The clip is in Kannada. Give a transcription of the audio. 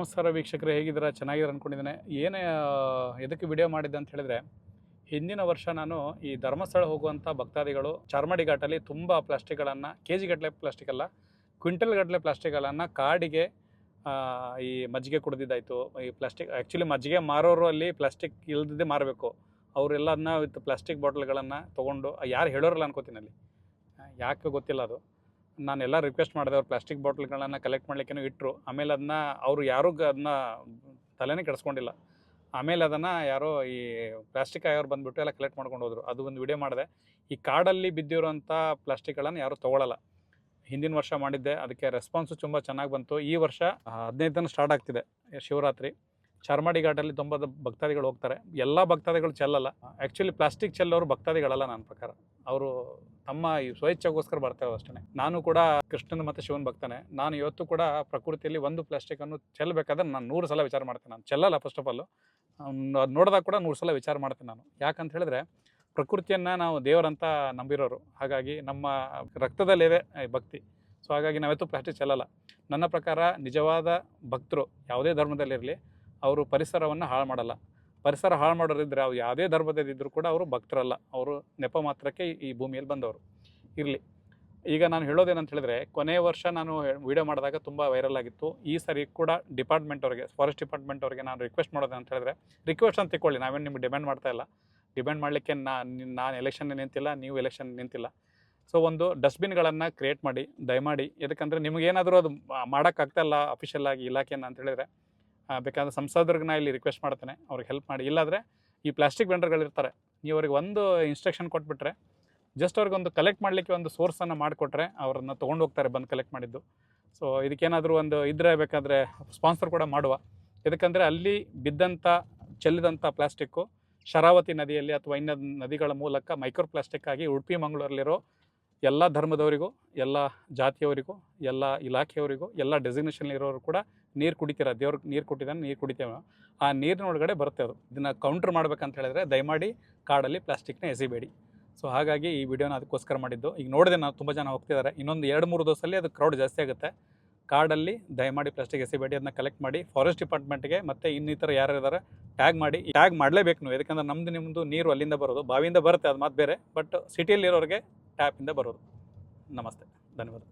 ನಮಸ್ಕಾರ ವೀಕ್ಷಕರೇ, ಹೇಗಿದ್ದೀರಾ? ಚೆನ್ನಾಗಿದ್ದೀರಾ ಅಂದ್ಕೊಂಡಿದ್ದೇನೆ. ಎದಕ್ಕೆ ವಿಡಿಯೋ ಮಾಡಿದ್ದೆ ಅಂತ ಹೇಳಿದ್ರೆ, ಹಿಂದಿನ ವರ್ಷ ನಾನು ಈ ಧರ್ಮಸ್ಥಳ ಹೋಗುವಂಥ ಭಕ್ತಾದಿಗಳು ಚಾರ್ಮಾಡಿ ಘಾಟಲ್ಲಿ ತುಂಬ ಪ್ಲಾಸ್ಟಿಕ್ಗಳನ್ನು, ಕೆ ಜಿ ಗಟ್ಟಲೆ ಪ್ಲಾಸ್ಟಿಕ್ ಅಲ್ಲ, ಕ್ವಿಂಟಲ್ ಗಟ್ಟಲೆ ಪ್ಲಾಸ್ಟಿಕ್ಗಳನ್ನು ಕಾಡಿಗೆ ಈ ಮಜ್ಜಿಗೆ ಕುಡಿದಿದ್ದಾಯಿತು. ಈ ಪ್ಲಾಸ್ಟಿಕ್ ಆ್ಯಕ್ಚುಲಿ ಮಜ್ಜಿಗೆ ಮಾರೋರು ಅಲ್ಲಿ ಪ್ಲಾಸ್ಟಿಕ್ ಇಲ್ದಿದ್ದೇ ಮಾರಬೇಕು. ಅವರೆಲ್ಲದನ್ನ ವಿತ್ ಪ್ಲಾಸ್ಟಿಕ್ ಬಾಟ್ಲ್ಗಳನ್ನು ತೊಗೊಂಡು, ಯಾರು ಹೇಳೋರಲ್ಲ ಅನ್ಕೋತೀನಿ ಅಲ್ಲಿ, ಯಾಕೆ ಗೊತ್ತಿಲ್ಲ ಅದು. ನಾನೆಲ್ಲ ರಿಕ್ವೆಸ್ಟ್ ಮಾಡಿದೆ, ಅವ್ರು ಪ್ಲಾಸ್ಟಿಕ್ ಬಾಟ್ಲ್ಗಳನ್ನು ಕಲೆಕ್ಟ್ ಮಾಡಲಿಕ್ಕೇನೋ ಇಟ್ಟರು. ಆಮೇಲೆ ಅದನ್ನ ಅವರು ಯಾರೂ ಅದನ್ನ ತಲೆನೇ ಕೆಡಿಸ್ಕೊಂಡಿಲ್ಲ. ಆಮೇಲೆ ಅದನ್ನು ಯಾರೋ ಈ ಪ್ಲಾಸ್ಟಿಕ್ ಆಯೋರು ಬಂದುಬಿಟ್ಟು ಎಲ್ಲ ಕಲೆಕ್ಟ್ ಮಾಡ್ಕೊಂಡು ಹೋದರು. ಅದು ಒಂದು ವಿಡಿಯೋ ಮಾಡಿದೆ. ಈ ಕಾಡಲ್ಲಿ ಬಿದ್ದಿರೋಂಥ ಪ್ಲಾಸ್ಟಿಕ್ಗಳನ್ನು ಯಾರೂ ತೊಗೊಳ್ಳಲ್ಲ. ಹಿಂದಿನ ವರ್ಷ ಮಾಡಿದ್ದೆ, ಅದಕ್ಕೆ ರೆಸ್ಪಾನ್ಸು ತುಂಬ ಚೆನ್ನಾಗಿ ಬಂತು. ಈ ವರ್ಷ 15 ಸ್ಟಾರ್ಟ್ ಆಗ್ತಿದೆ ಶಿವರಾತ್ರಿ. ಚಾರ್ಮಾಡಿ ಘಾಟಲ್ಲಿ ತುಂಬ ಭಕ್ತಾದಿಗಳು ಹೋಗ್ತಾರೆ. ಎಲ್ಲ ಭಕ್ತಾದಿಗಳು ಚೆಲ್ಲಲ್ಲ. ಆ್ಯಕ್ಚುಲಿ ಪ್ಲಾಸ್ಟಿಕ್ ಚೆಲ್ಲೋರು ಭಕ್ತಾದಿಗಳಲ್ಲ ನನ್ನ ಪ್ರಕಾರ. ಅವರು ತಮ್ಮ ಈ ಸ್ವಇಚ್ಛೆಗೋಸ್ಕರ ಬರ್ತಾರೆ ಅಷ್ಟೇ. ನಾನು ಕೂಡ ಕೃಷ್ಣನ ಮತ್ತು ಶಿವನ ಭಕ್ತನೇ. ನಾನು ಇವತ್ತು ಕೂಡ ಪ್ರಕೃತಿಯಲ್ಲಿ ಒಂದು ಪ್ಲಾಸ್ಟಿಕನ್ನು ಚೆಲ್ಲಬೇಕಾದ್ರೆ ನಾನು 100 ಸಲ ವಿಚಾರ ಮಾಡ್ತೀನಿ. ನಾನು ಚೆಲ್ಲಲ್ಲ ಫಸ್ಟ್ ಆಫ್ ಆಲು. ಅದು ನೋಡಿದಾಗ ಕೂಡ 100 ಸಲ ವಿಚಾರ ಮಾಡ್ತೀನಿ ನಾನು. ಯಾಕಂತ ಹೇಳಿದ್ರೆ ಪ್ರಕೃತಿಯನ್ನು ನಾವು ದೇವರಂತ ನಂಬಿರೋರು. ಹಾಗಾಗಿ ನಮ್ಮ ರಕ್ತದಲ್ಲಿದೆ ಭಕ್ತಿ. ಸೊ ಹಾಗಾಗಿ ನಾವತ್ತು ಪ್ಲಾಸ್ಟಿಕ್ ಚೆಲ್ಲಲ್ಲ. ನನ್ನ ಪ್ರಕಾರ ನಿಜವಾದ ಭಕ್ತರು ಯಾವುದೇ ಧರ್ಮದಲ್ಲಿರಲಿ, ಅವರು ಪರಿಸರವನ್ನು ಹಾಳು ಮಾಡಲ್ಲ. ಪರಿಸರ ಹಾಳು ಮಾಡೋರಿದ್ದರೆ ಅವ್ರು ಯಾವುದೇ ಧರ್ಮದಲ್ಲಿದ್ದರೂ ಕೂಡ ಅವರು ಭಕ್ತರಲ್ಲ. ಅವರು ನೆಪ ಮಾತ್ರಕ್ಕೆ ಈ ಭೂಮಿಯಲ್ಲಿ ಬಂದವರು. ಇರಲಿ, ಈಗ ನಾನು ಹೇಳೋದೇನಂತ ಹೇಳಿದ್ರೆ, ಕೊನೆಯ ವರ್ಷ ನಾನು ವೀಡಿಯೋ ಮಾಡಿದಾಗ ತುಂಬ ವೈರಲ್ ಆಗಿತ್ತು. ಈ ಸರಿ ಕೂಡ ಡಿಪಾರ್ಟ್ಮೆಂಟ್ ಅವ್ರಿಗೆ, ಫಾರೆಸ್ಟ್ ಡಿಪಾರ್ಟ್ಮೆಂಟ್ ಅವ್ರಿಗೆ ನಾನು ರಿಕ್ವೆಸ್ಟ್ ಮಾಡೋದೇನಂತ ಹೇಳಿದ್ರೆ, ರಿಕ್ವೆಸ್ಟ್ ಅಂತ ತಿಳ್ಕೊಳ್ಳಿ, ನಾವೇನು ನಿಮ್ಗೆ ಡಿಮ್ಯಾಂಡ್ ಮಾಡ್ತಾ ಇಲ್ಲ. ಡಿಮ್ಯಾಂಡ್ ಮಾಡಲಿಕ್ಕೆ ನಾನು ಎಲೆಕ್ಷನ್ ನಿಂತಿಲ್ಲ, ನೀವು ಎಲೆಕ್ಷನ್ ನಿಂತಿಲ್ಲ. ಸೊ ಒಂದು ಡಸ್ಟ್ಬಿನ್ಗಳನ್ನು ಕ್ರಿಯೇಟ್ ಮಾಡಿ ದಯಮಾಡಿ. ಯಾಕಂದರೆ ನಿಮಗೇನಾದರೂ ಅದು ಮಾಡೋಕ್ಕಾಗ್ತಾಯಿಲ್ಲ ಅಫಿಷಿಯಲ್ ಆಗಿ ಇಲಾಖೆಯನ್ನು ಅಂತ ಹೇಳಿದರೆ, ಬೇಕಾದ್ರೆ ಸಂಸದರಿಗೆ ನಾನು ಇಲ್ಲಿ ರಿಕ್ವೆಸ್ಟ್ ಮಾಡ್ತೇನೆ, ಅವ್ರಿಗೆ ಹೆಲ್ಪ್ ಮಾಡಿ. ಇಲ್ಲಾಂದರೆ ಈ ಪ್ಲಾಸ್ಟಿಕ್ ವೆಂಡರ್ಗಳಿರ್ತಾರೆ, ನೀವು ಅವ್ರಿಗೆ ಒಂದು ಇನ್ಸ್ಟ್ರಕ್ಷನ್ ಕೊಟ್ಬಿಟ್ರೆ, ಜಸ್ಟ್ ಅವ್ರಿಗೆ ಒಂದು ಕಲೆಕ್ಟ್ ಮಾಡಲಿಕ್ಕೆ ಒಂದು ಸೋರ್ಸನ್ನು ಮಾಡಿಕೊಟ್ರೆ ಅವ್ರನ್ನ ತೊಗೊಂಡು ಹೋಗ್ತಾರೆ ಬಂದು ಕಲೆಕ್ಟ್ ಮಾಡಿದ್ದು. ಸೊ ಇದಕ್ಕೇನಾದರೂ ಒಂದು ಇದ್ದರೆ ಬೇಕಾದರೆ ಸ್ಪಾನ್ಸರ್ ಕೂಡ ಮಾಡುವ. ಯಾಕಂದರೆ ಅಲ್ಲಿ ಬಿದ್ದಂಥ ಚೆಲ್ಲಿದಂಥ ಪ್ಲಾಸ್ಟಿಕ್ಕು ಶರಾವತಿ ನದಿಯಲ್ಲಿ ಅಥವಾ ಇನ್ನು ನದಿಗಳ ಮೂಲಕ ಮೈಕ್ರೋ ಪ್ಲಾಸ್ಟಿಕ್ ಆಗಿ ಉಡುಪಿ ಮಂಗಳೂರಲ್ಲಿರೋ ಎಲ್ಲ ಧರ್ಮದವರಿಗೂ, ಎಲ್ಲ ಜಾತಿಯವರಿಗೂ, ಎಲ್ಲ ಇಲಾಖೆಯವರಿಗೂ, ಎಲ್ಲ ಡೆಸಿಗ್ನೇಷನ್ ಇರೋರು ಕೂಡ ನೀರು ಕುಡಿತೀರ. ದೇವ್ರಿಗೆ ನೀರು ಕೊಟ್ಟಿದ್ದಾನೆ, ನೀರು ಕುಡಿತೇವೆ. ಆ ನೀರಿನ ಒಳಗಡೆ ಬರುತ್ತೆ ಅದು. ಇದನ್ನು ಕೌಂಟ್ರ್ ಮಾಡ್ಬೇಕಂತ ಹೇಳಿದ್ರೆ ದಯಮಾಡಿ ಕಾಡಲ್ಲಿ ಪ್ಲಾಸ್ಟಿಕ್ನ ಎಸಿಬೇಡಿ. ಸೊ ಹಾಗಾಗಿ ಈ ವಿಡಿಯೋನ ಅದಕ್ಕೋಸ್ಕರ ಮಾಡಿದ್ದು. ಈಗ ನೋಡಿದೆ ನಾನು, ತುಂಬ ಜನ ಹೋಗ್ತಿದ್ದಾರೆ. ಇನ್ನೊಂದು 2-3 ದಿವಸದಲ್ಲಿ ಅದು ಕ್ರೌಡ್ ಜಾಸ್ತಿ ಆಗುತ್ತೆ. ಕಾಡಲ್ಲಿ ದಯಮಾಡಿ ಪ್ಲಾಸ್ಟಿಕ್ ಎಸಿಬೇಡಿ. ಅದನ್ನ ಕಲೆಕ್ಟ್ ಮಾಡಿ ಫಾರೆಸ್ಟ್ ಡಿಪಾರ್ಟ್ಮೆಂಟ್ಗೆ ಮತ್ತು ಇನ್ನಿತರ ಯಾರಿದ್ದಾರೆ ಟ್ಯಾಗ್ ಮಾಡಿ. ಟ್ಯಾಗ್ ಮಾಡಲೇಬೇಕು ನೀವು, ಯಾಕಂದರೆ ನಿಮ್ಮದು ನೀರು ಅಲ್ಲಿಂದ ಬರೋದು, ಬಾವಿಯಿಂದ ಬರುತ್ತೆ, ಅದು ಮಾತು ಬೇರೆ. ಬಟ್ ಸಿಟಿಯಲ್ಲಿರೋರಿಗೆ ಟ್ಯಾಪಿಂದ ಬರೋದು. ನಮಸ್ತೆ, ಧನ್ಯವಾದ.